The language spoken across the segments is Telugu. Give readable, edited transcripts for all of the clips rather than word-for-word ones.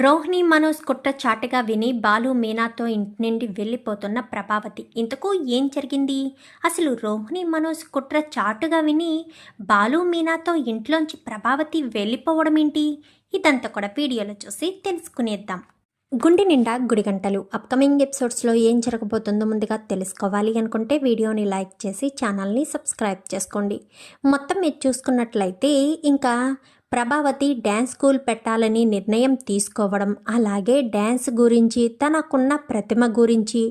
రోహిణి మనోజ్ కుట్ర చాటుగా విని బాలు మీనాతో ఇంటి నుండి వెళ్ళిపోతున్న ప్రభావతి. ఇంతకు ఏం జరిగింది? అసలు రోహిణి మనోజ్ కుట్ర చాటుగా విని బాలు మీనాతో ఇంట్లోంచి ప్రభావతి వెళ్ళిపోవడం ఏంటి? ఇదంతా కూడా వీడియోలో చూసి తెలుసుకునేద్దాం. గుండె నిండా గుడిగంటలు అప్కమింగ్ ఎపిసోడ్స్లో ఏం జరగబోతుందో ముందుగా తెలుసుకోవాలి అనుకుంటే వీడియోని లైక్ చేసి ఛానల్ని సబ్స్క్రైబ్ చేసుకోండి. మొత్తం మీరు చూసుకున్నట్లయితే ఇంకా ప్రభావతి డ్యాన్స్ స్కూల్ పెట్టాలని నిర్ణయం తీసుకోవడం, అలాగే డ్యాన్స్ గురించి తనకున్న ప్రతిమ గురించి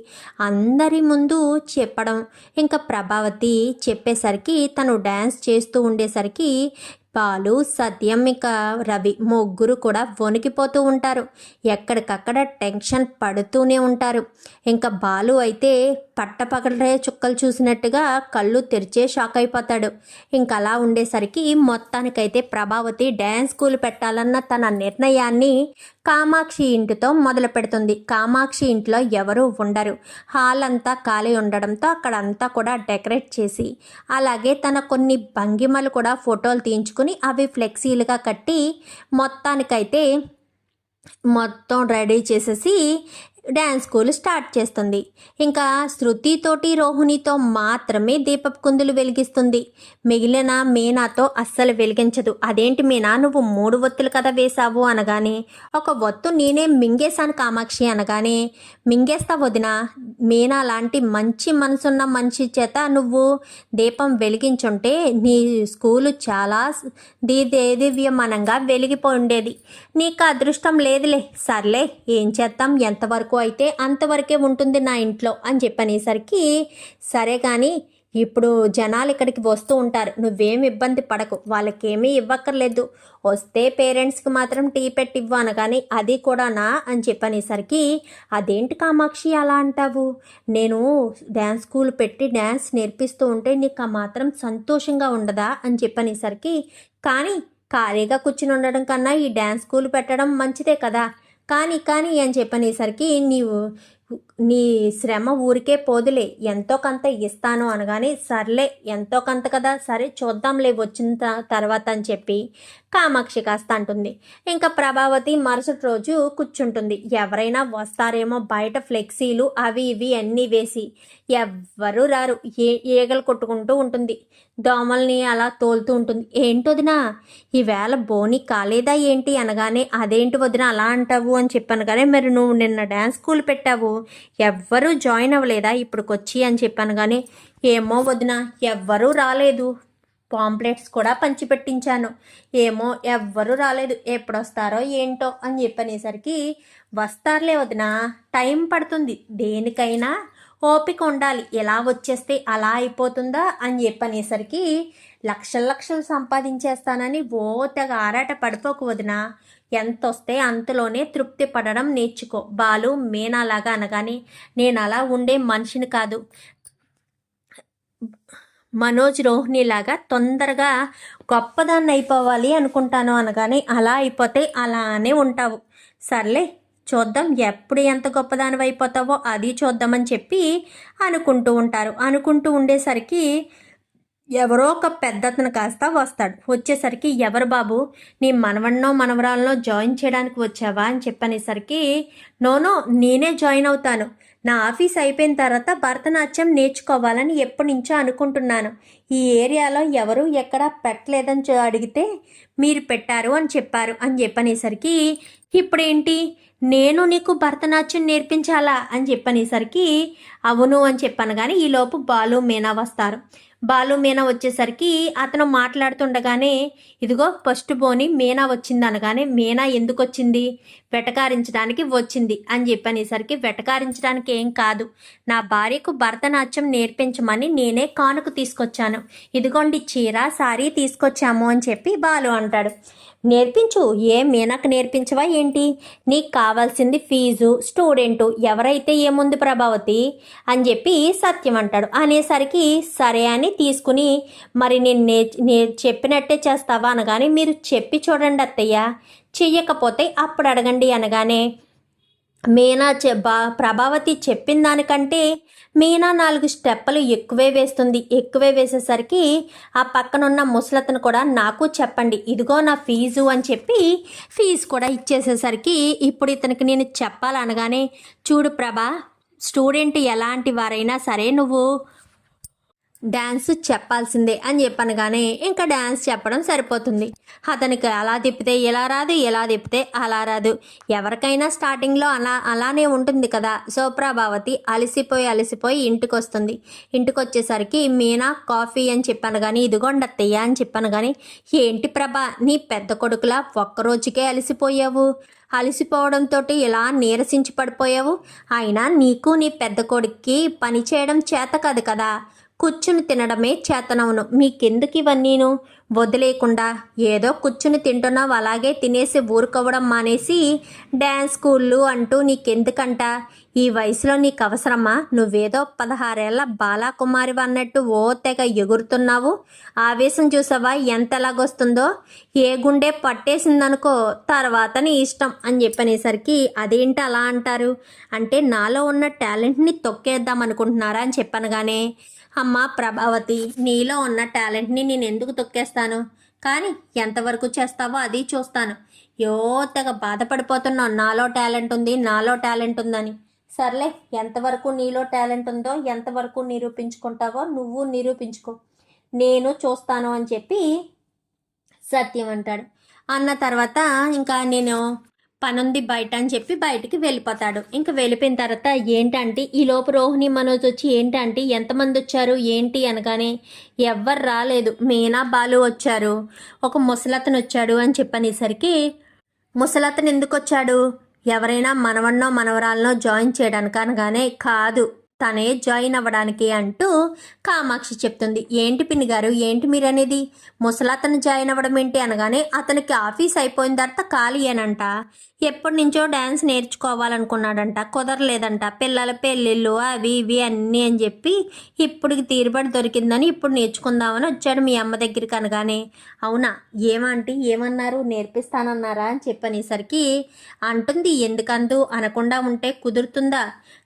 అందరి ముందు చెప్పడం. ఇంకా ప్రభావతి చెప్పేసరికి తను డ్యాన్స్ చేస్తూ ఉండేసరికి బాలు, సత్యం, ఇక రవి ముగ్గురు కూడా వణికిపోతూ ఉంటారు. ఎక్కడికక్కడ టెన్షన్ పడుతూనే ఉంటారు. ఇంకా బాలు అయితే పట్టపగలే చుక్కలు చూసినట్టుగా కళ్ళు తెరిచే షాక్ అయిపోతాడు. ఇంకా అలా ఉండేసరికి మొత్తానికైతే ప్రభావతి డ్యాన్స్ స్కూల్ పెట్టాలన్న తన నిర్ణయాన్ని కామాక్షి ఇంటితో మొదలు పెడుతుంది. కామాక్షి ఇంట్లో ఎవరూ ఉండరు. హాల్ అంతా ఖాళీ ఉండడంతో అక్కడంతా కూడా డెకరేట్ చేసి, అలాగే తన కొన్ని భంగిమలు కూడా ఫోటోలు తీయించుకుని అవి ఫ్లెక్సీలుగా కట్టి మొత్తానికైతే మొత్తం రెడీ చేసేసి డ్యాన్స్ స్కూల్ స్టార్ట్ చేస్తుంది. ఇంకా శృతితోటి రోహిణితో మాత్రమే దీపపు కుందులు వెలిగిస్తుంది. మిగిలిన మీనాతో అస్సలు వెలిగించదు. అదేంటి మీనా, నువ్వు 3 ఒత్తులు కదా వేశావు అనగానే, ఒక ఒత్తు నేనే మింగేశాను కామాక్షి అనగానే, మింగేస్తా వదినా, మీనా లాంటి మంచి మనసున్న మనిషి చేత నువ్వు దీపం వెలిగించుంటే నీ స్కూలు చాలా దేదీవ్యమానంగా వెలిగిపోయి ఉండేది. నీకు అదృష్టం లేదులే. సర్లే, ఏం చేద్దాం, ఎంతవరకు అయితే అంతవరకే ఉంటుంది నా ఇంట్లో అని చెప్పనేసరికి, సరే కానీ ఇప్పుడు జనాలు ఇక్కడికి వస్తూ ఉంటారు, నువ్వేమి ఇబ్బంది పడకు, వాళ్ళకేమీ ఇవ్వక్కర్లేదు, వస్తే పేరెంట్స్కి మాత్రం టీ పెట్టి ఇవ్వు అనగానే, అది కూడానా అని చెప్పనేసరికి, అదేంటి కామాక్షి అలా అంటావు, నేను డ్యాన్స్ స్కూల్ పెట్టి డ్యాన్స్ నేర్పిస్తూ ఉంటే నీకు ఆ మాత్రం సంతోషంగా ఉండదా అని చెప్పనేసరికి, కానీ ఖాళీగా కూర్చుని ఉండడం కన్నా ఈ డ్యాన్స్ స్కూల్ పెట్టడం మంచిదే కదా, కానీ అని చెప్పనేసరికి, నీ శ్రమ ఊరికే పోదులే, ఎంతో కొంత ఇస్తాను అనగానే, సర్లే ఎంతో కొంత కదా, సరే చూద్దాంలే వచ్చిన తర్వాత అని చెప్పి కామాక్షి కాస్త అంటుంది. ఇంకా ప్రభావతి మరుసటి రోజు కూర్చుంటుంది. ఎవరైనా వస్తారేమో బయట ఫ్లెక్సీలు అవి ఇవి అన్నీ వేసి, ఎవ్వరూ రారు. ఈగలు కొట్టుకుంటూ ఉంటుంది, దోమల్ని అలా తోలుతూ ఉంటుంది. ఏంటి వదినా, ఈవేళ బోని కాలేదా ఏంటి అనగానే, అదేంటి వదిన అలా అంటావు అని చెప్పాను కానీ, మరి నువ్వు నిన్న డ్యాన్స్ స్కూల్ పెట్టావు, ఎవ్వరూ జాయిన్ అవ్వలేదా ఇప్పటికొచ్చి అని చెప్పాను కానీ, ఏమో వదిన ఎవ్వరూ రాలేదు, పాంప్లెట్స్ కూడా పంచిపెట్టించాను, ఏమో ఎవ్వరూ రాలేదు, ఎప్పుడొస్తారో ఏంటో అని చెప్పనేసరికి, వస్తారులే వదిన, టైం పడుతుంది, దేనికైనా ఓపిక ఉండాలి, ఎలా వచ్చేస్తే అలా అయిపోతుందా అని చెప్పనేసరికి, లక్షలు సంపాదించేస్తానని ఓ తెగ ఆరాట పడిపోకు వదిన, ఎంత వస్తే అంతలోనే తృప్తి పడడం నేర్చుకో. బాలు మీనాలాగా అనగానే, నేను అలా ఉండే మనిషిని కాదు, మనోజ్ రోహిణిలాగా తొందరగా గొప్పదాన్ని అయిపోవాలి అనుకుంటాను అనగానే, అలా అయిపోతే అలానే ఉంటావు, సర్లే చూద్దాం, ఎప్పుడు ఎంత గొప్పదానివి అయిపోతావో అది చూద్దామని చెప్పి అనుకుంటూ ఉంటారు. అనుకుంటూ ఉండేసరికి ఎవరో ఒక పెద్దతను కాస్త వస్తాడు. వచ్చేసరికి, ఎవరు బాబు, నీ మనవన్నో మనవరాలనో జాయిన్ చేయడానికి వచ్చావా అని చెప్పనేసరికి, నోనో నేనే జాయిన్ అవుతాను, నా ఆఫీస్ అయిపోయిన తర్వాత భరతనాట్యం నేర్చుకోవాలని ఎప్పటి నుంచో అనుకుంటున్నాను, ఈ ఏరియాలో ఎవరు ఎక్కడా పెట్టలేదని అడిగితే మీరు పెట్టారు అని చెప్పారు అని చెప్పనేసరికి, ఇప్పుడేంటి నేను నీకు భరతనాట్యం నేర్పించాలా అని చెప్పనేసరికి, అవును అని చెప్పాను కానీ ఈలోపు బాలు మీనా వస్తారు. బాలు మీనా వచ్చేసరికి అతను మాట్లాడుతుండగానే, ఇదిగో ఫస్ట్ బోని మీనా వచ్చింది అనగానే, మీనా ఎందుకు వచ్చింది, వెటకారించడానికి వచ్చింది అని చెప్పనేసరికి, వెటకారించడానికి ఏం కాదు, నా భార్యకు భరతనాట్యం నేర్పించమని నేనే కానుక తీసుకొచ్చాను, ఇదిగోండి చీర సారీ తీసుకొచ్చాము అని చెప్పి బాలు అంటాడు. నేర్పించు, మీనాకు నేర్పించవా ఏంటి, నీకు కావాల్సింది ఫీజు, స్టూడెంటు, ఎవరైతే ఏముంది ప్రభావతి అని చెప్పి సత్యం అంటాడు. అనేసరికి సరే అని తీసుకుని, మరి నేను చెప్పినట్టే చేస్తావా అనగానే, మీరు చెప్పి చూడండి అత్తయ్య, చెయ్యకపోతే అప్పుడు అడగండి అనగానే, మీనా ప్రభావతి చెప్పిన దానికంటే మీనా 4 స్టెప్పులు ఎక్కువే వేస్తుంది. ఎక్కువే వేసేసరికి ఆ పక్కనున్న ముసలతను కూడా నాకు చెప్పండి, ఇదిగో నా ఫీజు అని చెప్పి ఫీజు కూడా ఇచ్చేసేసరికి ఇప్పుడు ఇతనికి నేను చెప్పాలనగానే, చూడు ప్రభా, స్టూడెంట్ ఎలాంటి వారైనా సరే నువ్వు డ్యాన్స్ చెప్పాల్సిందే అని చెప్పనగానే ఇంకా డ్యాన్స్ చెప్పడం సరిపోతుంది. అతనికి అలా తిప్పితే ఇలా రాదు, ఇలా తిప్పితే అలా రాదు. ఎవరికైనా స్టార్టింగ్లో అలానే ఉంటుంది కదా. సో ప్రభావతి అలసిపోయి ఇంటికి వస్తుంది. ఇంటికి వచ్చేసరికి మీనా కాఫీ అని చెప్పాను కానీ, ఇదిగోండి అత్తయ్య అని చెప్పాను కానీ, ఏంటి ప్రభా నీ పెద్ద కొడుకులా ఒక్కరోజుకే అలసిపోవడంతో ఇలా నీరసించి పడిపోయావు. అయినా నీకు నీ పెద్ద కొడుక్కి పని చేయడం చేత కాదు కదా, కూర్చుని తినడమే చేతనవును. మీకెందుకు ఇవన్నీను? వదిలేకుండా ఏదో కూర్చుని తింటున్నావు, అలాగే తినేసి ఊరుకోవడం మానేసి డ్యాన్స్ స్కూళ్ళు అంటూ నీకెందుకంట? ఈ వయసులో నీకు అవసరమా? నువ్వేదో 16 ఏళ్ల బాలాకుమారి అన్నట్టు ఓ తెగ ఎగురుతున్నావు. ఆవేశం చూసావా ఎంత ఎలాగొస్తుందో? ఏ గుండె పట్టేసిందనుకో తర్వాత నీ ఇష్టం అని చెప్పనేసరికి, అదేంటి అలా అంటారు అంటే నాలో ఉన్న టాలెంట్ని తొక్కేద్దాం అనుకుంటున్నారా అని చెప్పనగానే, అమ్మా ప్రభావతి, నీలో ఉన్న టాలెంట్ని నేను ఎందుకు తొక్కేస్తాను, కానీ ఎంతవరకు చేస్తావో అది చూస్తాను. తెగ బాధపడిపోతున్నావు, నాలో టాలెంట్ ఉందని. సర్లే, ఎంతవరకు నీలో టాలెంట్ ఉందో ఎంతవరకు నిరూపించుకుంటావో నువ్వు నిరూపించుకో, నేను చూస్తాను అని చెప్పి సత్యం అంటాడు. అన్న తర్వాత ఇంకా నేను పనుంది బయట అని చెప్పి బయటికి వెళ్ళిపోతాడు. ఇంకా వెళ్ళిపోయిన తర్వాత ఏంటంటే ఈలోపు రోహిణి మనోజ్ వచ్చి, ఏంటంటే ఎంతమంది వచ్చారు ఏంటి అనగానే, ఎవ్వరు రాలేదు, మీనా బాలు వచ్చారు, ఒక ముసలతను వచ్చాడు అని చెప్పనేసరికి, ముసలతను ఎందుకు వచ్చాడు? ఎవరైనా మనవన్నో మనవరాలనో జాయిన్ చేయడానికి అనగానే, కాదు తనే జాయిన్ అవ్వడానికి అంటూ కామాక్షి చెప్తుంది. ఏంటి పిన్ని గారు, ఏంటి మీరనేది? ముసలతను జాయిన్ అవ్వడం ఏంటి అనగానే, అతనికి ఆఫీస్ అయిపోయిన తర్వాత ఖాళీ అనంట. ఎప్పటి నుంచో డ్యాన్స్ నేర్చుకోవాలనుకున్నాడంట, కుదరలేదంట, పిల్లల పెళ్ళిళ్ళు అవి ఇవి అన్నీ అని చెప్పి ఇప్పటికి తీరుబడి దొరికిందని ఇప్పుడు నేర్చుకుందామని వచ్చాడు మీ అమ్మ దగ్గరికి అనగానే, అవునా ఏమంటే ఏమన్నారు, నేర్పిస్తానన్నారా అని చెప్పనేసరికి అంటుంది, ఎందుకందు అనకుండా ఉంటే కుదురుతుందా,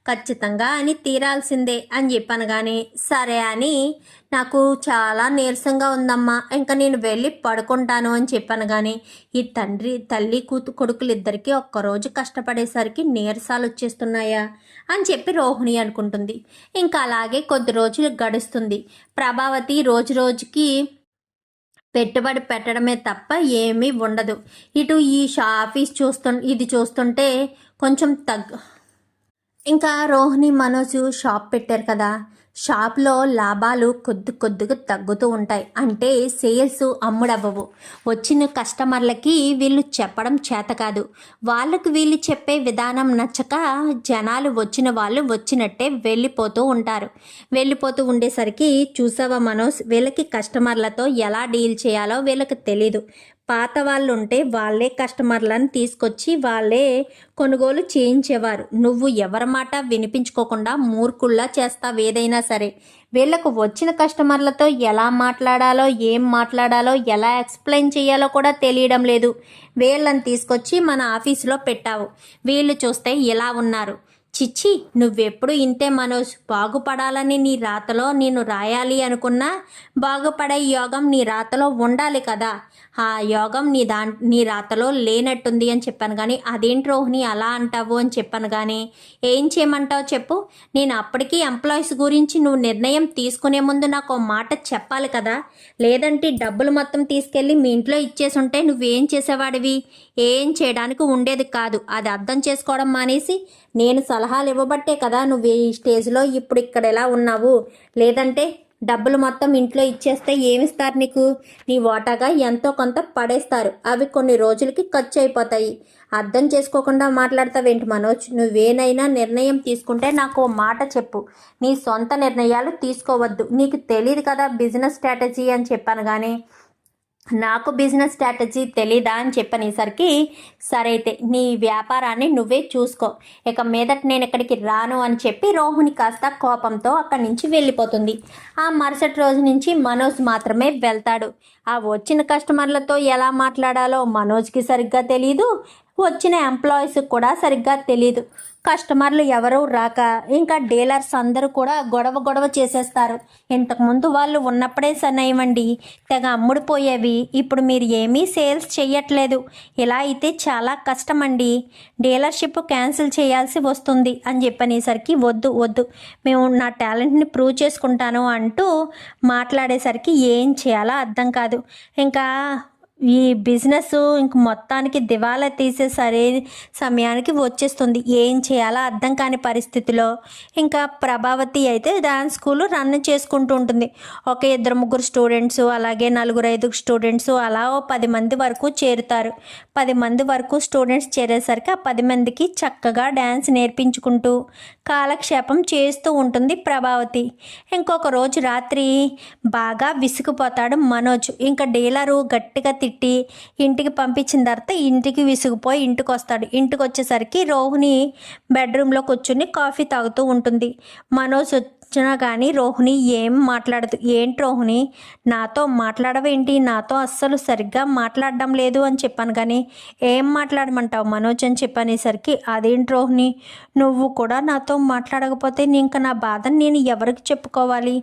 ఖచ్చితంగా అని తీరాల్సిందే అని చెప్పనగానే, సరే అని, నాకు చాలా నీరసంగా ఉందమ్మా, ఇంకా నేను వెళ్ళి పడుకుంటాను అని చెప్పనగానే, ఈ తల్లి కొడుకులు ఇద్దరికి ఒక్కరోజు కష్టపడేసరికి నీరసాలు వచ్చేస్తున్నాయా అని చెప్పి రోహిణి అనుకుంటుంది. ఇంకా అలాగే కొద్ది రోజులు గడుస్తుంది. ప్రభావతి రోజు రోజుకి పెట్టుబడి పెట్టడమే తప్ప ఏమీ ఉండదు. ఇటు ఈ ఆఫీస్ ఇది చూస్తుంటే కొంచెం ఇంకా రోహిణి మనోజ్ షాప్ పెట్టారు కదా, షాప్లో లాభాలు కొద్దిగా తగ్గుతూ ఉంటాయి. అంటే సేల్స్ అమ్ముడవ్వవు. వచ్చిన కస్టమర్లకి వీళ్ళు చెప్పడం చేత కాదు, వాళ్ళకు వీళ్ళు చెప్పే విధానం నచ్చక జనాలు వచ్చిన వాళ్ళు వచ్చినట్టే వెళ్ళిపోతూ ఉంటారు. వెళ్ళిపోతూ ఉండేసరికి చూసావా మనోజ్, వీళ్ళకి కస్టమర్లతో ఎలా డీల్ చేయాలో వీళ్ళకి తెలీదు. పాత వాళ్ళు ఉంటే వాళ్ళే కస్టమర్లను తీసుకొచ్చి వాళ్ళే కొనుగోలు చేయించేవారు. నువ్వు ఎవరి మాట వినిపించుకోకుండా మూర్ఖుల్లా చేస్తావు ఏదైనా సరే. వీళ్ళకు వచ్చిన కస్టమర్లతో ఎలా మాట్లాడాలో, ఏం మాట్లాడాలో, ఎలా ఎక్స్ప్లెయిన్ చేయాలో కూడా తెలియడం లేదు. వీళ్ళని తీసుకొచ్చి మన ఆఫీసులో పెట్టావు. వీళ్ళు చూస్తే ఇలా ఉన్నారు. చిచ్చి, నువ్వెప్పుడు ఇంతే మనోజ్. బాగుపడాలని నీ రాతలో నేను రాయాలి అనుకున్నా బాగుపడే యోగం నీ రాతలో ఉండాలి కదా, ఆ యోగం నీ రాతలో లేనట్టుంది అని చెప్పాను. కానీ అదేంటి రోహిణి అలా అంటావు అని చెప్పాను. కానీ ఏం చేయమంటావు చెప్పు. నేను అప్పటికీ ఎంప్లాయీస్ గురించి నువ్వు నిర్ణయం తీసుకునే ముందు నాకు మాట చెప్పాలి కదా, లేదంటే డబ్బులు మొత్తం తీసుకెళ్ళి మీ ఇంట్లో ఇచ్చేసి ఉంటే నువ్వేం చేసేవాడివి? ఏం చేయడానికి ఉండేది కాదు. అది అర్థం చేసుకోవడం మానేసి నేను సలహాలు ఇవ్వబట్టే కదా నువ్వు ఈ స్టేజ్లో ఇప్పుడు ఇక్కడ ఎలా ఉన్నావు. లేదంటే డబ్బులు మొత్తం ఇంట్లో ఇచ్చేస్తే ఏమిస్తారు నీకు? నీ వాటాగా ఎంతో కొంత పడేస్తారు. అవి కొన్ని రోజులకి ఖర్చు అయిపోతాయి. అర్థం చేసుకోకుండా మాట్లాడతావేంటి మనోజ్? నువ్వేనైనా నిర్ణయం తీసుకుంటే నాకు మాట చెప్పు. నీ సొంత నిర్ణయాలు తీసుకోవద్దు. నీకు తెలియదు కదా బిజినెస్ స్ట్రాటజీ అని చెప్పాను. కానీ నాకు బిజినెస్ స్ట్రాటజీ తెలీదా అని చెప్పనేసరికి, సరే అయితే నీ వ్యాపారాన్ని నువ్వే చూసుకో, ఇక మీదట నేను ఇక్కడికి రాను అని చెప్పి రోహిణి కాస్త కోపంతో అక్కడి నుంచి వెళ్ళిపోతుంది. ఆ మరుసటి రోజు నుంచి మనోజ్ మాత్రమే వెళ్తాడు. ఆ వచ్చిన కస్టమర్లతో ఎలా మాట్లాడాలో మనోజ్కి సరిగ్గా తెలీదు, వచ్చిన ఎంప్లాయీస్కి కూడా సరిగ్గా తెలియదు. కస్టమర్లు ఎవరూ రాక ఇంకా డీలర్స్ అందరూ కూడా గొడవ చేసేస్తారు. ఇంతకుముందు వాళ్ళు ఉన్నప్పుడే సన్నయమండి తెగ అమ్ముడుపోయేవి. ఇప్పుడు మీరు ఏమీ సేల్స్ చెయ్యట్లేదు. ఇలా అయితే చాలా కష్టమండి. డీలర్షిప్ క్యాన్సిల్ చేయాల్సి వస్తుంది అని చెప్పనేసరికి వద్దు మేము నా టాలెంట్ని ప్రూవ్ చేసుకుంటాను అంటూ మాట్లాడేసరికి ఏం చేయాలో అర్థం కాదు. ఇంకా ఈ బిజినెస్ ఇంక మొత్తానికి దివాలా తీసే సమయానికి వచ్చేస్తుంది. ఏం చేయాలో అర్థం కాని పరిస్థితిలో ఇంకా ప్రభావతి అయితే డాన్స్ స్కూల్ రన్ చేసుకుంటూ ఉంటుంది. ఒక 2-3 స్టూడెంట్స్, అలాగే 4-5 స్టూడెంట్స్, అలా 10 మంది వరకు చేరుతారు. 10 మంది వరకు స్టూడెంట్స్ చేరేసరికి ఆ 10 మందికి చక్కగా డ్యాన్స్ నేర్పించుకుంటూ కాలక్షేపం చేస్తూ ఉంటుంది ప్రభావతి. ఇంకొక రోజు రాత్రి బాగా విసిగిపోతాడు మనోజ్. ఇంకా డీలరు గట్టిగా తిట్టి ఇంటికి పంపించిన తర్వాత ఇంటికి విసిగిపోయి ఇంటికి వస్తాడు. ఇంటికి వచ్చేసరికి రోహిణి బెడ్రూమ్లో కూర్చుని కాఫీ తాగుతూ ఉంటుంది. మనోజ్ వచ్చినా కానీ రోహిణి ఏం మాట్లాడదు. ఏంటి రోహిణి, నాతో మాట్లాడవేంటి, నాతో అస్సలు సరిగ్గా మాట్లాడడం లేదు అని చెప్పాను. కానీ ఏం మాట్లాడమంటావు మనోజ్ అని చెప్పనేసరికి, అదేంటి రోహిణి, నువ్వు కూడా నాతో మాట్లాడకపోతే ఇంకా నా బాధను నేను ఎవరికి చెప్పుకోవాలి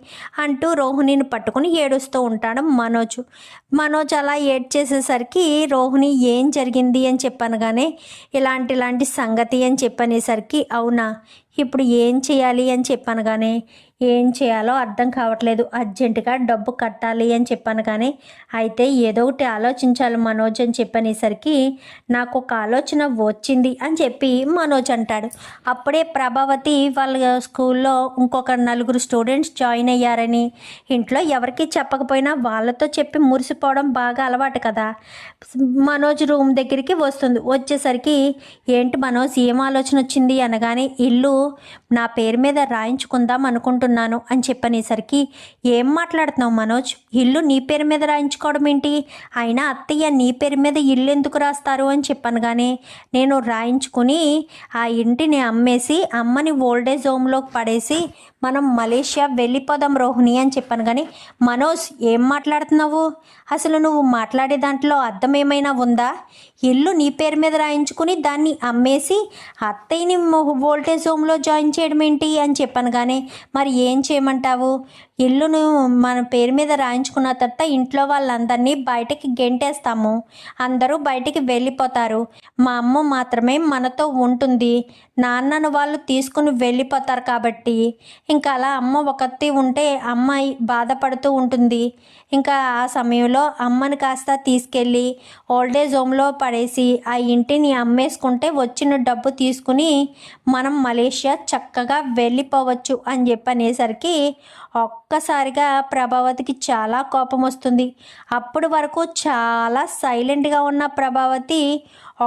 అంటూ రోహిణిని పట్టుకుని ఏడుస్తూ ఉంటాడు మనోజ్. మనోజ్ అలా ఏడ్చేసేసరికి రోహిణి ఏం జరిగింది అని చెప్పాను. కానీ ఇలాంటి సంగతి అని చెప్పనేసరికి, అవునా ఇప్పుడు ఏం చేయాలి అని చెప్పాను. కానీ ఏం చేయాలో అర్థం కావట్లేదు, అర్జెంటుగా డబ్బు కట్టాలి అని చెప్పాను. కానీ అయితే ఏదో ఒకటి ఆలోచించాలి మనోజ్ అని చెప్పనేసరికి, నాకు ఒక ఆలోచన వచ్చింది అని చెప్పి మనోజ్ అంటాడు. అప్పుడే ప్రభావతి వాళ్ళ స్కూల్లో ఇంకొక 4 స్టూడెంట్స్ జాయిన్ అయ్యారని ఇంట్లో ఎవరికి చెప్పకపోయినా వాళ్ళతో చెప్పి మురిసిపోవడం బాగా అలవాటు కదా. మనోజ్ రూమ్ దగ్గరికి వస్తుంది. వచ్చేసరికి, ఏంటి మనోజ్ ఏం ఆలోచన వచ్చింది అనగానే, ఇల్లు నా పేరు మీద రాయించుకుందాం అనుకుంటున్నాను అని చెప్పనేసరికి, ఏం మాట్లాడుతున్నావు మనోజ్, ఇల్లు నీ పేరు మీద రాయించుకోవడం ఏంటి, అయినా అత్తయ్య నీ పేరు మీద ఇల్లు ఎందుకు రాస్తారు అని చెప్పాను. కానీ నేను రాయించుకుని ఆ ఇంటిని అమ్మేసి అమ్మని ఓల్డేజ్ హోమ్లోకి పడేసి మనం మలేషియా వెళ్ళిపోదాం రోహిణి అని చెప్పాను. కానీ మనోజ్ ఏం మాట్లాడుతున్నావు, అసలు నువ్వు మాట్లాడే దాంట్లో అర్థం ఏమైనా ఉందా, ఇల్లు నీ పేరు మీద రాయించుకుని దాన్ని అమ్మేసి అత్తయ్యని ఓల్డేజ్ హోమ్లో జాయిన్ చేయడం ఏంటి అని చెప్పాను. కానీ మరి ఏం చేయమంటావు, ఇల్లును మన పేరు మీద రాయించుకున్న తర్వాత ఇంట్లో వాళ్ళందరినీ బయటకి గెంటేస్తాము, అందరూ బయటికి వెళ్ళిపోతారు, మా అమ్మ మాత్రమే మనతో ఉంటుంది, నాన్నను వాళ్ళు తీసుకుని వెళ్ళిపోతారు. కాబట్టి ఇంకా అలా అమ్మ ఒకటి ఉంటే అమ్మాయి బాధపడుతూ ఉంటుంది. ఇంకా ఆ సమయంలో అమ్మని కాస్త తీసుకెళ్ళి ఓల్డేజ్ హోమ్లో పడేసి ఆ ఇంటిని అమ్మేసుకుంటే వచ్చిన డబ్బు తీసుకుని మనం మలేషియా చక్కగా వెళ్ళిపోవచ్చు అని చెప్పనేసరికి ఒక్కసారిగా ప్రభావతికి చాలా కోపం వస్తుంది. అప్పటి వరకు చాలా సైలెంట్గా ఉన్న ప్రభావతి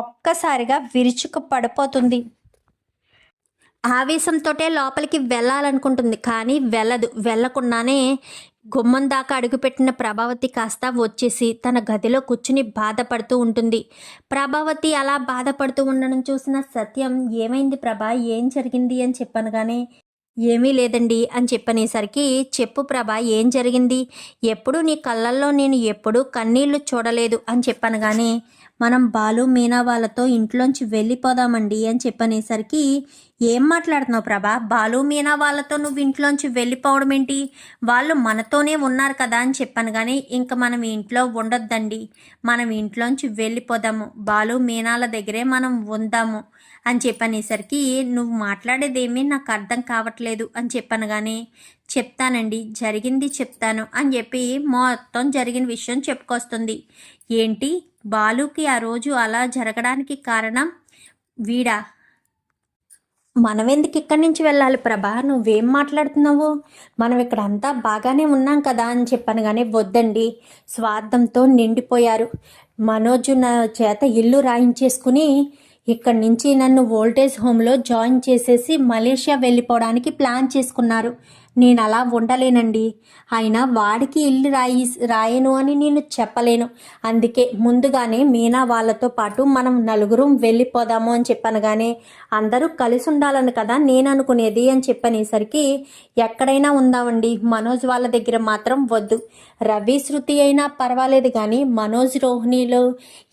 ఒక్కసారిగా విరుచుకు పడిపోతుంది. ఆవేశంతోటే లోపలికి వెళ్ళాలనుకుంటుంది, కానీ వెళ్ళకుండానే గుమ్మం దాకా అడుగుపెట్టిన ప్రభావతి కాస్త వచ్చేసి తన గదిలో కూర్చుని బాధపడుతూ ఉంటుంది. ప్రభావతి అలా బాధపడుతూ ఉండడం చూసిన సత్యం, ఏమైంది ప్రభా, ఏం జరిగింది అని చెప్పాను. కానీ ఏమీ లేదండి అని చెప్పనేసరికి, చెప్పు ప్రభా ఏం జరిగింది, ఎప్పుడు నీ కళ్ళల్లో నేను ఎప్పుడూ కన్నీళ్లు చూడలేదు అని చెప్పాను. కానీ మనం బాలు మీనా వాళ్ళతో ఇంట్లోంచి వెళ్ళిపోదామండి అని చెప్పనేసరికి, ఏం మాట్లాడుతున్నావు ప్రభా, బాలు మీనా వాళ్ళతో నువ్వు ఇంట్లోంచి వెళ్ళిపోవడం ఏంటి, వాళ్ళు మనతోనే ఉన్నారు కదా అని చెప్పాను. కానీ ఇంకా మనం ఇంట్లో ఉండొద్దండి, మనం ఇంట్లోంచి వెళ్ళిపోదాము, బాలు మీనాల దగ్గరే మనం ఉందాము అని చెప్పనేసరికి, నువ్వు మాట్లాడేదేమీ నాకు అర్థం కావట్లేదు అని చెప్పాను. కానీ చెప్తానండి, జరిగింది చెప్తాను అని చెప్పి మొత్తం జరిగిన విషయం చెప్పుకొస్తుంది. ఏంటి, బాలుకి ఆ రోజు అలా జరగడానికి కారణం వీడా, మనమెందుకు ఇక్కడి నుంచి వెళ్ళాలి ప్రభా, నువ్వేం మాట్లాడుతున్నావు, మనం ఇక్కడ అంతా బాగానే ఉన్నాం కదా అని చెప్పాను. కానీ వద్దండి, స్వార్థంతో నిండిపోయారు, మనోజు నా చేత ఇల్లు రాయించేసుకుని ఇక్కడి నుంచి నన్ను ఓల్డేజ్ హోమ్లో జాయిన్ చేసేసి మలేషియా వెళ్ళిపోవడానికి ప్లాన్ చేసుకున్నారు. నేను అలా ఉండలేనండి. అయినా వాడికి ఇల్లు రాయను అని నేను చెప్పలేను. అందుకే ముందుగానే మీనా వాళ్ళతో పాటు మనం నలుగురం వెళ్ళిపోదాము అని చెప్పాను. కానీ అందరూ కలిసి ఉండాలని కదా నేను అనుకునేది అని చెప్పనేసరికి ఎక్కడైనా ఉందామండి, మనోజ్ వాళ్ళ దగ్గర మాత్రం వద్దు. రవి శృతి అయినా పర్వాలేదు కానీ మనోజ్ రోహిణిలో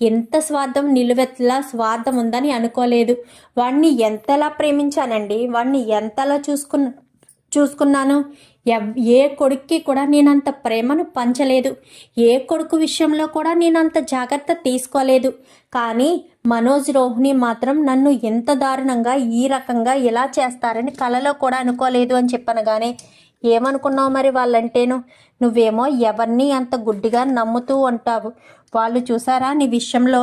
ఎంత స్వార్థం, నిలువెత్తలా స్వార్థం ఉందని అనుకోలేదు. వాడిని ఎంతలా ప్రేమించానండి, వాడిని ఎంతలా చూసుకున్నాను. ఏ కొడుక్కి కూడా నేనంత ప్రేమను పంచలేదు. ఏ కొడుకు విషయంలో కూడా నేనంత జాగ్రత్త తీసుకోలేదు. కానీ మనోజ్ రోహిణి మాత్రం నన్ను ఎంత దారుణంగా ఈ రకంగా ఇలా చేస్తారని కలలో కూడా అనుకోలేదు అని చెప్పాను. కానీ ఏమనుకున్నావు మరి వాళ్ళంటేను? నువ్వేమో ఎవరిని అంత గుడ్డిగా నమ్ముతూ ఉంటావు. వాళ్ళు చూసారా నీ విషయంలో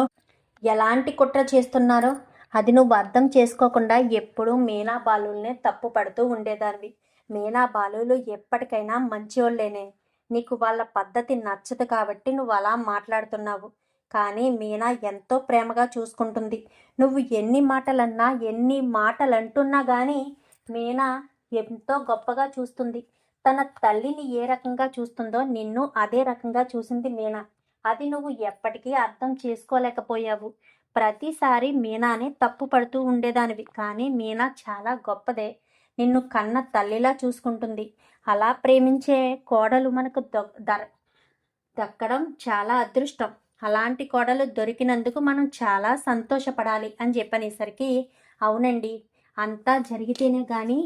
ఎలాంటి కుట్ర చేస్తున్నారో? అది నువ్వు అర్థం చేసుకోకుండా ఎప్పుడూ మీనా బాలుల్నే తప్పు పడుతూ ఉండేదానివి. మీనా బాలులు ఎప్పటికైనా మంచివాళ్ళేనే. నీకు వాళ్ళ పద్ధతి నచ్చదు కాబట్టి నువ్వు అలా మాట్లాడుతున్నావు. కానీ మీనా ఎంతో ప్రేమగా చూసుకుంటుంది. నువ్వు ఎన్ని మాటలన్నా, ఎన్ని మాటలు అంటున్నా కానీ మీనా ఎంతో గొప్పగా చూస్తుంది. తన తల్లిని ఏ రకంగా చూస్తుందో నిన్ను అదే రకంగా చూసింది మీనా. అది నువ్వు ఎప్పటికీ అర్థం చేసుకోలేకపోయావు. ప్రతిసారి మీనానే తప్పు పడుతూ ఉండేదానివి. కానీ మీనా చాలా గొప్పదే. నిన్ను కన్న తల్లిలా చూసుకుంటుంది. అలా ప్రేమించే కోడలు మనకు దక్కడం చాలా అదృష్టం. అలాంటి కోడలు దొరికినందుకు మనం చాలా సంతోషపడాలి అని చెప్పనేసరికి అవునండి, అంతా జరిగితేనే కానీ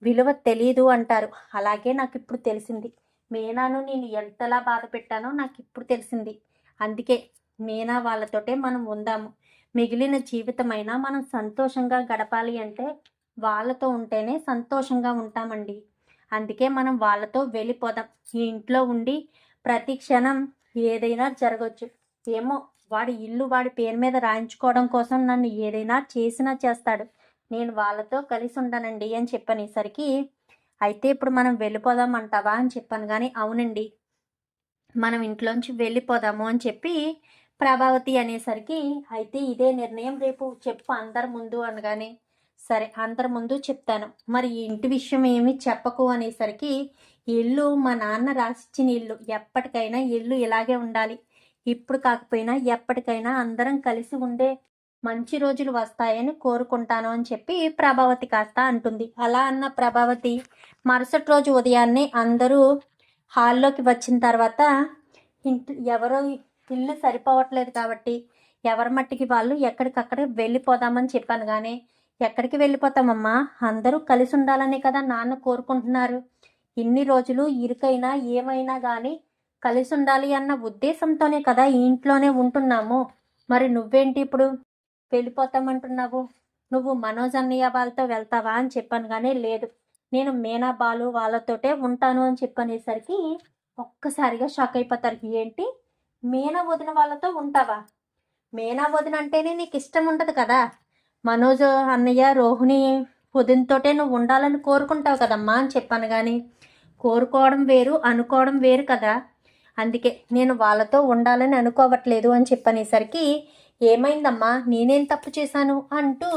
విలువ తెలియదు అంటారు. అలాగే నాకు ఇప్పుడు తెలిసింది. మీనాను నేను ఎంతలా బాధ పెట్టానో నాకు ఇప్పుడు తెలిసింది. అందుకే మీనా వాళ్ళతోటే మనం ఉందాము. మిగిలిన జీవితమైనా మనం సంతోషంగా గడపాలి అంటే వాళ్ళతో ఉంటేనే సంతోషంగా ఉంటామండి. అందుకే మనం వాళ్ళతో వెళ్ళిపోదాం. ఈ ఇంట్లో ఉండి ప్రతి క్షణం ఏదైనా జరగచ్చు. ఏమో, వాడి ఇల్లు వాడి పేరు మీద రాయించుకోవడం కోసం నన్ను ఏదైనా చేసినా చేస్తాడు. నేను వాళ్ళతో కలిసి ఉండనండి అని చెప్పనేసరికి అయితే ఇప్పుడు మనం వెళ్ళిపోదాం అంటావా అని చెప్పాను. కానీ అవునండి, మనం ఇంట్లోంచి వెళ్ళిపోదాము అని చెప్పి ప్రభావతి అనేసరికి అయితే ఇదే నిర్ణయం, రేపు చెప్పు అందరి ముందు అనగానే సరే అందరి ముందు చెప్తాను, మరి ఇంటి విషయం ఏమి చెప్పకు అనేసరికి ఇల్లు మా నాన్న రాసిచ్చిన ఇల్లు, ఎప్పటికైనా ఇల్లు ఇలాగే ఉండాలి. ఇప్పుడు కాకపోయినా ఎప్పటికైనా అందరం కలిసి ఉండే మంచి రోజులు వస్తాయని కోరుకుంటాను అని చెప్పి ప్రభావతి కాస్త అంటుంది. అలా అన్న ప్రభావతి మరుసటి రోజు ఉదయాన్నే అందరూ హాల్లోకి వచ్చిన తర్వాత ఎవరో ఇల్లు సరిపోవట్లేదు కాబట్టి ఎవరి మట్టికి వాళ్ళు ఎక్కడికక్కడ వెళ్ళిపోదామని చెప్పాను. కానీ ఎక్కడికి వెళ్ళిపోతామమ్మా, అందరూ కలిసి ఉండాలనే కదా నాన్న కోరుకుంటున్నారు. ఇన్ని రోజులు ఇరుకైనా ఏమైనా కానీ కలిసి ఉండాలి అన్న ఉద్దేశంతోనే కదా ఈ ఇంట్లోనే ఉంటున్నాము. మరి నువ్వేంటి ఇప్పుడు వెళ్ళిపోతామంటున్నావు? నువ్వు మనోజ్ అన్నయ్య వాళ్ళతో వెళ్తావా అని చెప్పాను. కానీ లేదు, నేను మీనా బాలు వాళ్ళతోటే ఉంటాను అని చెప్పనేసరికి ఒక్కసారిగా షాక్ అయిపోతారు. ఏంటి, మీనా వదిన వాళ్ళతో ఉంటావా? మీనా వదిన అంటేనే నీకు ఇష్టం ఉండదు కదా. మనోజ్ అన్నయ్య రోహిణి వదినతోటే నువ్వు ఉండాలని కోరుకుంటావు కదమ్మా అని చెప్పాను. కానీ కోరుకోవడం వేరు, అనుకోవడం వేరు కదా. అందుకే నేను వాళ్ళతో ఉండాలని అనుకోవట్లేదు అని చెప్పనేసరికి ఏమైందమ్మా, నేనేం తప్పు చేశాను అంటూ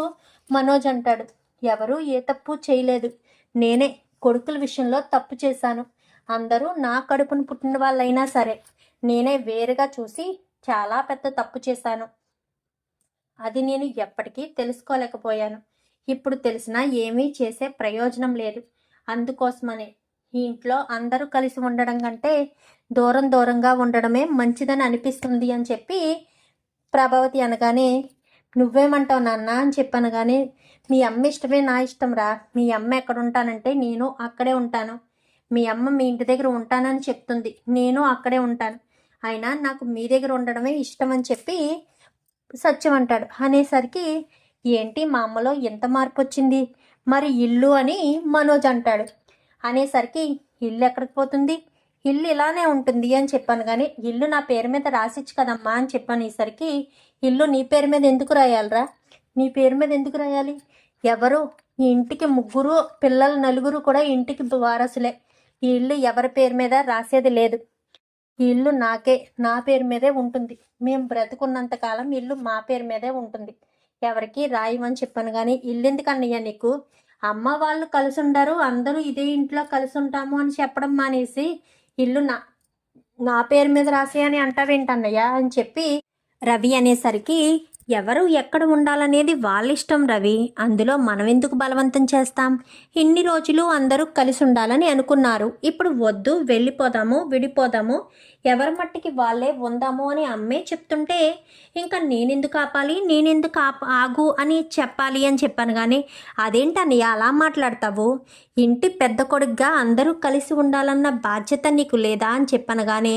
మనోజ్ అంటాడు. ఎవరు ఏ తప్పు చేయలేదు, నేనే కొడుకుల విషయంలో తప్పు చేశాను. అందరూ నా కడుపును పుట్టిన వాళ్ళైనా సరే నేనే వేరుగా చూసి చాలా పెద్ద తప్పు చేశాను. అది నేను ఎప్పటికీ తెలుసుకోలేకపోయాను. ఇప్పుడు తెలిసినా ఏమీ చేసే ప్రయోజనం లేదు. అందుకోసమనే ఈ ఇంట్లో అందరూ కలిసి ఉండడం కంటే దూరం దూరంగా ఉండడమే మంచిదని అనిపిస్తుంది అని చెప్పి ప్రభావతి అనగానే నువ్వేమంటావు నాన్న అని చెప్పాను. కానీ మీ అమ్మ ఇష్టమే నా ఇష్టం రా. మీ అమ్మ ఎక్కడ ఉంటానంటే నేను అక్కడే ఉంటాను. మీ అమ్మ మీ ఇంటి దగ్గర ఉంటానని చెప్తుంది, నేను అక్కడే ఉంటాను. అయినా నాకు మీ దగ్గర ఉండడమే ఇష్టం అని చెప్పి సత్యం అంటాడు. అనేసరికి ఏంటి మా అమ్మలో ఎంత మార్పు వచ్చింది, మరి ఇల్లు అని మనోజ్ అంటాడు. అనేసరికి ఇల్లు ఎక్కడికి పోతుంది, ఇల్లు ఇలానే ఉంటుంది అని చెప్పాను. కానీ ఇల్లు నా పేరు మీద రాసిచ్చు కదమ్మా అని చెప్పనేసరికి ఇల్లు నీ పేరు మీద ఎందుకు రాయాలరా? నీ పేరు మీద ఎందుకు రాయాలి? ఎవరు ఈ ఇంటికి ముగ్గురు పిల్లలు, నలుగురు కూడా ఇంటికి వారసులే. ఈ ఇల్లు ఎవరి పేరు మీద రాసేది లేదు. ఈ ఇల్లు నాకే, నా పేరు మీదే ఉంటుంది. మేము బ్రతుకున్నంత కాలం ఇల్లు మా పేరు మీదే ఉంటుంది. ఎవరికి రాయమని చెప్పాను. కానీ ఇల్లు ఎందుకన్నయ్యా నీకు? అమ్మ వాళ్ళు కలిసి ఉండరు, అందరూ ఇదే ఇంట్లో కలిసి ఉంటాము అని చెప్పడం మానేసి ఇల్లు నా నా పేరు మీద రాసి అని అంటావేంటన్నయ్య అని చెప్పి రవి అనేసరికి, ఎవరు ఎక్కడ ఉండాలనేది వాళ్ళ ఇష్టం రవి, అందులో మనం ఎందుకు బలవంతం చేస్తాం? ఇన్ని రోజులు అందరూ కలిసి ఉండాలని అనుకున్నారు, ఇప్పుడు వద్దు వెళ్ళిపోదాము విడిపోదాము ఎవరి మట్టికి వాళ్ళే ఉందాము అని అమ్మే చెప్తుంటే ఇంకా నేనెందుకు ఆపాలి, నేనెందుకు ఆగు అని చెప్పాలి అని చెప్పాను. కానీ అదేంటని అలా మాట్లాడతావు? ఇంటి పెద్ద కొడుగ్గా అందరూ కలిసి ఉండాలన్న బాధ్యత నీకు లేదా అని చెప్పాను. కానీ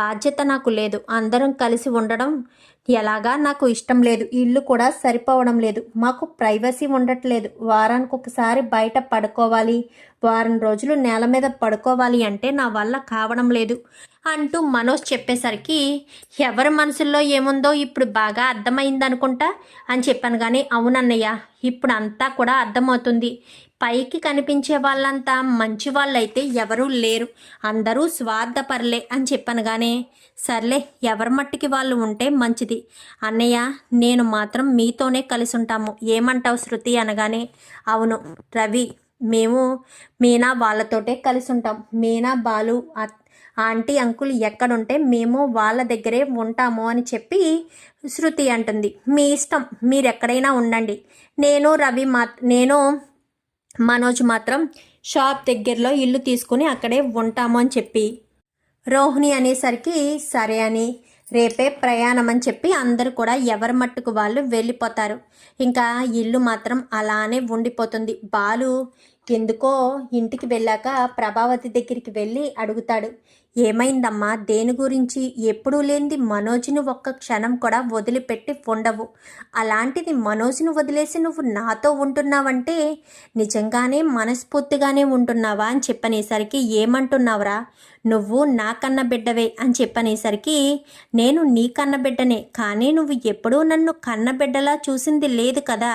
బాధ్యత నాకు లేదు, అందరం కలిసి ఉండడం ఎలాగా నాకు ఇష్టం లేదు, ఇల్లు కూడా సరిపోవడం లేదు, మాకు ప్రైవసీ ఉండట్లేదు, వారానికి ఒకసారి బయట పడుకోవాలి, వారం రోజులు నేల మీద పడుకోవాలి అంటే నా వల్ల కావడం లేదు అంటూ మనోజ్ చెప్పేసరికి, ఎవరి మనసుల్లో ఏముందో ఇప్పుడు బాగా అర్థమైందనుకుంటా అని చెప్పాను. కానీ అవునన్నయ్య, ఇప్పుడు అంతా కూడా అర్థమవుతుంది, పైకి కనిపించే వాళ్ళంతా మంచి వాళ్ళైతే ఎవరూ లేరు, అందరూ స్వార్థపరలే అని చెప్పాను. కానీ సర్లే, ఎవరి మట్టికి వాళ్ళు ఉంటే మంచిది అన్నయ్య, నేను మాత్రం మీతోనే కలిసి ఉంటాము, ఏమంటావు శృతి అనగానే, అవును రవి, మేము మీనా వాళ్ళతోటే కలిసి ఉంటాం, మీనా బాలు ఆంటీ అంకుల్ ఎక్కడుంటే మేము వాళ్ళ దగ్గరే ఉంటాము అని చెప్పి శృతి అంటుంది. మీ ఇష్టం, మీరు ఎక్కడైనా ఉండండి, నేను మనోజ్ మాత్రం షాప్ దగ్గరలో ఇల్లు తీసుకుని అక్కడే ఉంటాము అని చెప్పి, రోహిణి అనేసరికి సరే అని రేపే ప్రయాణం అని చెప్పి అందరూ కూడా ఎవరి మట్టుకు వాళ్ళు వెళ్ళిపోతారు. ఇంకా ఇల్లు మాత్రం అలానే ఉండిపోతుంది. బాలు ఎందుకో ఇంటికి వెళ్ళాక ప్రభావతి దగ్గరికి వెళ్ళి అడుగుతాడు, ఏమైందమ్మా, దేని గురించి? ఎప్పుడూ లేనిది మనోజ్ను ఒక్క క్షణం కూడా వదిలిపెట్టి ఉండవు, అలాంటిది మనోజ్ను వదిలేసి నువ్వు నాతో ఉంటున్నావంటే నిజంగానే మనస్ఫూర్తిగానే ఉంటున్నావా అని చెప్పనేసరికి, ఏమంటున్నావురా, నువ్వు నా కన్న బిడ్డవే అని చెప్పనేసరికి, నేను నీ కన్న బిడ్డనే, కానీ నువ్వు ఎప్పుడూ నన్ను కన్న బిడ్డలా చూసింది లేదు కదా,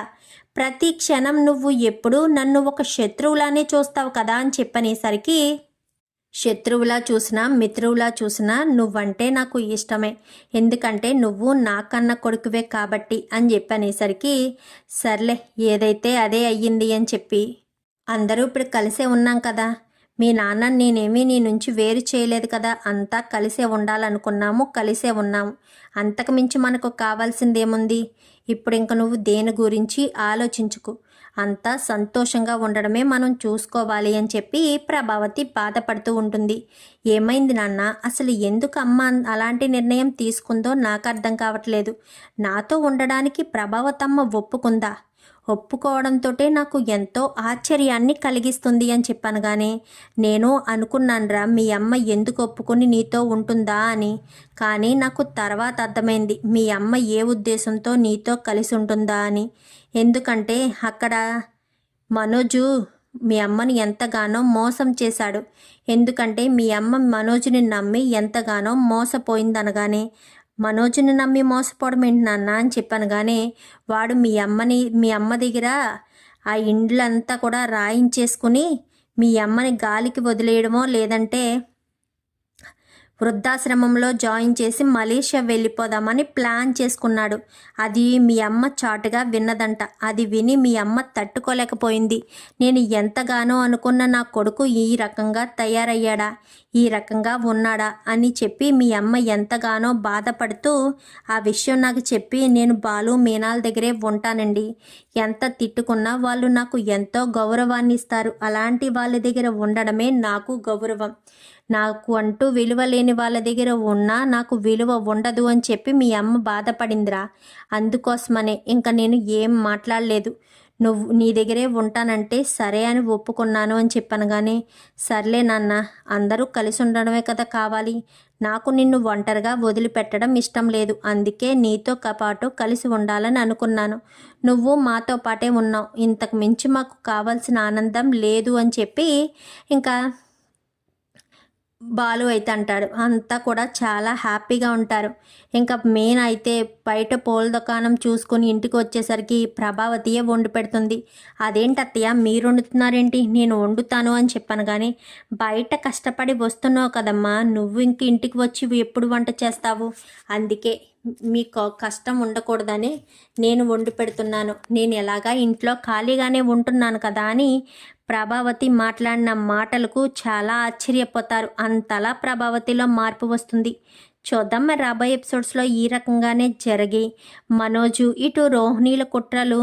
ప్రతి క్షణం నువ్వు ఎప్పుడూ నన్ను ఒక శత్రువులానే చూస్తావు కదా అని చెప్పనేసరికి, శత్రువులా చూసినా మిత్రువులా చూసినా నువ్వంటే నాకు ఇష్టమే, ఎందుకంటే నువ్వు నా కన్న కొడుకువే కాబట్టి అని చెప్పనేసరికి, సర్లే ఏదైతే అదే అయ్యింది అని చెప్పి, అందరూ ఇప్పుడు కలిసే ఉన్నాం కదా, మీ నాన్న నేనేమీ నీ నుంచి వేరు చేయలేదు కదా, అంతా కలిసే ఉండాలనుకున్నాము, కలిసే ఉన్నాము, అంతకుమించి మనకు కావాల్సిందేముంది? ఇప్పుడు ఇంక నువ్వు దేని గురించి ఆలోచించుకు, అంతా సంతోషంగా ఉండడమే మనం చూసుకోవాలి అని చెప్పి ప్రభావతి బాధపడుతూ ఉంటుంది. ఏమైంది నాన్న, అసలు ఎందుకు అమ్మ అలాంటి నిర్ణయం తీసుకుందో నాకు అర్థం కావట్లేదు, నాతో ఉండడానికి ప్రభావతమ్మ ఒప్పుకుందా? ఒప్పుకోవడంతో నాకు ఎంతో ఆశ్చర్యాన్ని కలిగిస్తుంది అని చెప్పాను. కానీ నేను అనుకున్నానురా మీ అమ్మ ఎందుకు ఒప్పుకొని నీతో ఉంటుందా అని, కానీ నాకు తర్వాత అర్థమైంది మీ అమ్మ ఏ ఉద్దేశంతో నీతో కలిసి ఉంటుందా అని. ఎందుకంటే అక్కడ మనోజు మీ అమ్మని ఎంతగానో మోసం చేశాడు, ఎందుకంటే మీ అమ్మ మనోజుని నమ్మి ఎంతగానో మోసపోయిందనగానే, మనోజ్ని నమ్మి మోసపోవడం ఏంటి నాన్న అని చెప్పాను. కానీ వాడు మీ అమ్మ దగ్గర ఆ ఇండ్లంతా కూడా రాయించేసుకుని మీ అమ్మని గాలికి వదిలేయడమో లేదంటే వృద్ధాశ్రమంలో జాయిన్ చేసి మలేషియా వెళ్ళిపోదామని ప్లాన్ చేసుకున్నాడు. అది మీ అమ్మ చాటుగా విన్నదంట, అది విని మీ అమ్మ తట్టుకోలేకపోయింది. నేను ఎంతగానో అనుకున్న నా కొడుకు ఈ రకంగా తయారయ్యాడా, ఈ రకంగా ఉన్నాడా అని చెప్పి మీ అమ్మ ఎంతగానో బాధపడుతూ ఆ విషయం నాకు చెప్పి, నేను బాలు మీనాల దగ్గరే ఉంటానండి, ఎంత తిట్టుకున్నా వాళ్ళు నాకు ఎంతో గౌరవాన్ని ఇస్తారు, అలాంటి వాళ్ళ దగ్గర ఉండడమే నాకు గౌరవం, నాకు అంటూ విలువ లేని వాళ్ళ దగ్గర ఉన్నా నాకు విలువ ఉండదు అని చెప్పి మీ అమ్మ బాధపడిందిరా, అందుకోసమనే ఇంకా నేను ఏం మాట్లాడలేదు, నువ్వు నీ దగ్గరే ఉంటానంటే సరే అని ఒప్పుకున్నాను అని చెప్పాను. కానీ సర్లే నాన్న, అందరూ కలిసి ఉండడమే కదా కావాలి, నాకు నిన్ను ఒంటరిగా వదిలిపెట్టడం ఇష్టం లేదు, అందుకే నీతో పాటు కలిసి ఉండాలని అనుకున్నాను, నువ్వు మాతో పాటే ఉన్నావు, ఇంతకు మించి మాకు కావాల్సిన ఆనందం లేదు అని చెప్పి ఇంకా బాలు అయితే అంటాడు. అంతా కూడా చాలా హ్యాపీగా ఉంటారు. ఇంకా మెయిన్ అయితే బయట పూల దుకాణం చూసుకుని ఇంటికి వచ్చేసరికి ప్రభావతియే వండి పెడుతుంది. అదేంటి అత్తయ్య మీరు వండుతున్నారేంటి, నేను వండుతాను అని చెప్పాను. కానీ బయట కష్టపడి వస్తున్నావు కదమ్మా, నువ్వు ఇంక ఇంటికి వచ్చి ఎప్పుడు వంట చేస్తావు, అందుకే మీకు కష్టం ఉండకూడదని నేను వండి పెడుతున్నాను. నేను ఎలాగా ఇంట్లో ఖాళీగానే ఉంటున్నాను కదా అని ప్రభావతి మాట్లాడిన మాటలకు చాలా ఆశ్చర్యపోతారు. అంతలా ప్రభావతిలో మార్పు వస్తుంది. చూద్దాం మరి రాబోయే ఎపిసోడ్స్లో ఈ రకంగానే జరిగి మనోజు ఇటు రోహిణీల కుట్రలు